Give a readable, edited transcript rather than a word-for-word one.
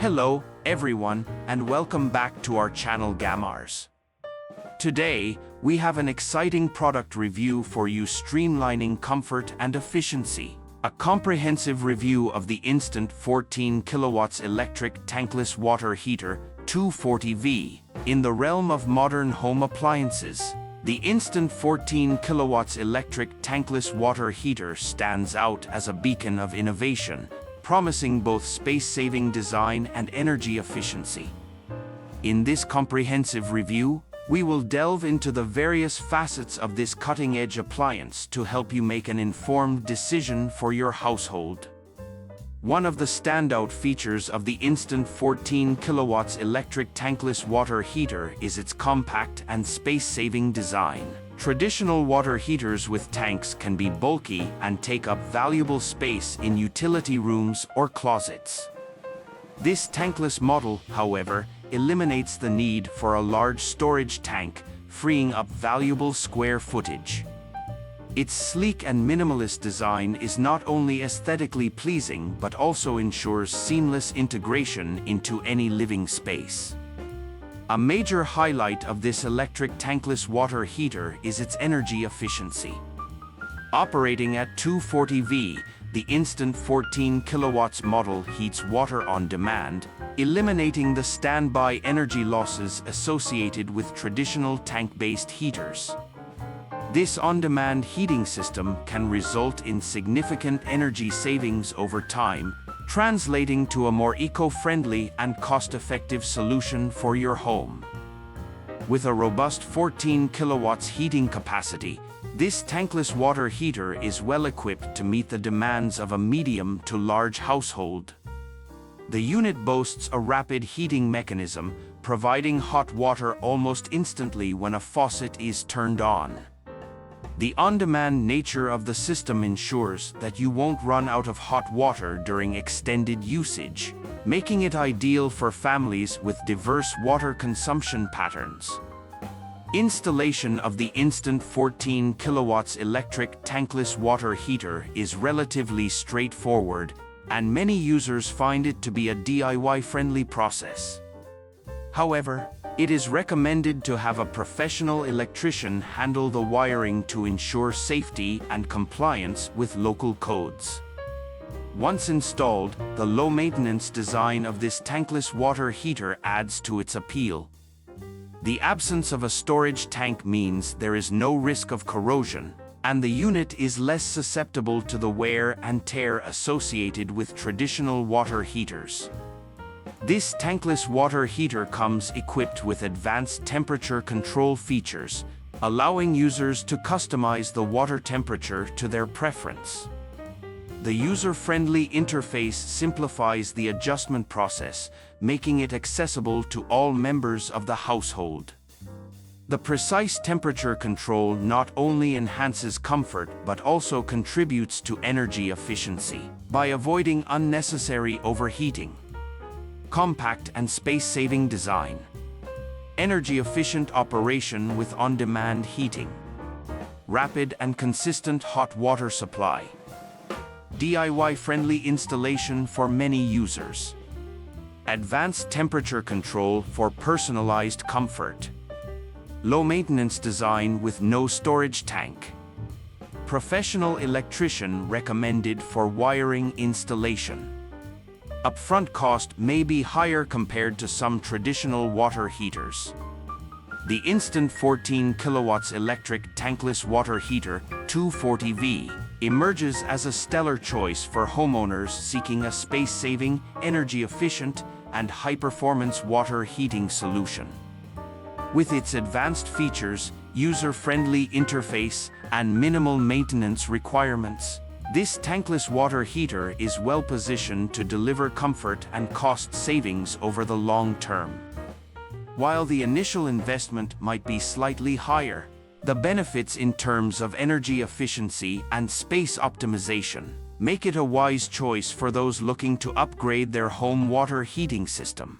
Hello, everyone, and welcome back to our channel GAMAARZ. Today, we have an exciting product review for you, streamlining comfort and efficiency. A comprehensive review of the Instant 14 kilowatts Electric Tankless Water Heater 240V. In the realm of modern home appliances, the Instant 14 kilowatts Electric Tankless Water Heater stands out as a beacon of innovation, promising both space-saving design and energy efficiency. In this comprehensive review, we will delve into the various facets of this cutting-edge appliance to help you make an informed decision for your household. One of the standout features of the Instant 14 kilowatts Electric Tankless Water Heater is its compact and space-saving design. Traditional water heaters with tanks can be bulky and take up valuable space in utility rooms or closets. This tankless model, however, eliminates the need for a large storage tank, freeing up valuable square footage. Its sleek and minimalist design is not only aesthetically pleasing but also ensures seamless integration into any living space. A major highlight of this electric tankless water heater is its energy efficiency. Operating at 240V, the Instant 14 kilowatts model heats water on demand, eliminating the standby energy losses associated with traditional tank-based heaters. This on-demand heating system can result in significant energy savings over time, translating to a more eco-friendly and cost-effective solution for your home. With a robust 14 kilowatts heating capacity, this tankless water heater is well equipped to meet the demands of a medium to large household. The unit boasts a rapid heating mechanism, providing hot water almost instantly when a faucet is turned on. The on-demand nature of the system ensures that you won't run out of hot water during extended usage, making it ideal for families with diverse water consumption patterns. Installation of the Instant 14 kilowatts Electric Tankless Water Heater is relatively straightforward, and many users find it to be a DIY-friendly process. However, it is recommended to have a professional electrician handle the wiring to ensure safety and compliance with local codes. Once installed, the low-maintenance design of this tankless water heater adds to its appeal. The absence of a storage tank means there is no risk of corrosion, and the unit is less susceptible to the wear and tear associated with traditional water heaters. This tankless water heater comes equipped with advanced temperature control features, allowing users to customize the water temperature to their preference. The user-friendly interface simplifies the adjustment process, making it accessible to all members of the household. The precise temperature control not only enhances comfort but also contributes to energy efficiency by avoiding unnecessary overheating. Compact and space-saving design. Energy-efficient operation with on-demand heating. Rapid and consistent hot water supply. DIY-friendly installation for many users. Advanced temperature control for personalized comfort. Low-maintenance design with no storage tank. Professional electrician recommended for wiring installation. Upfront cost may be higher compared to some traditional water heaters. The Instant 14 kilowatts Electric Tankless Water Heater 240V emerges as a stellar choice for homeowners seeking a space-saving, energy-efficient, and high-performance water heating solution. With its advanced features, user-friendly interface, and minimal maintenance requirements, this tankless water heater is well positioned to deliver comfort and cost savings over the long term. While the initial investment might be slightly higher, the benefits in terms of energy efficiency and space optimization make it a wise choice for those looking to upgrade their home water heating system.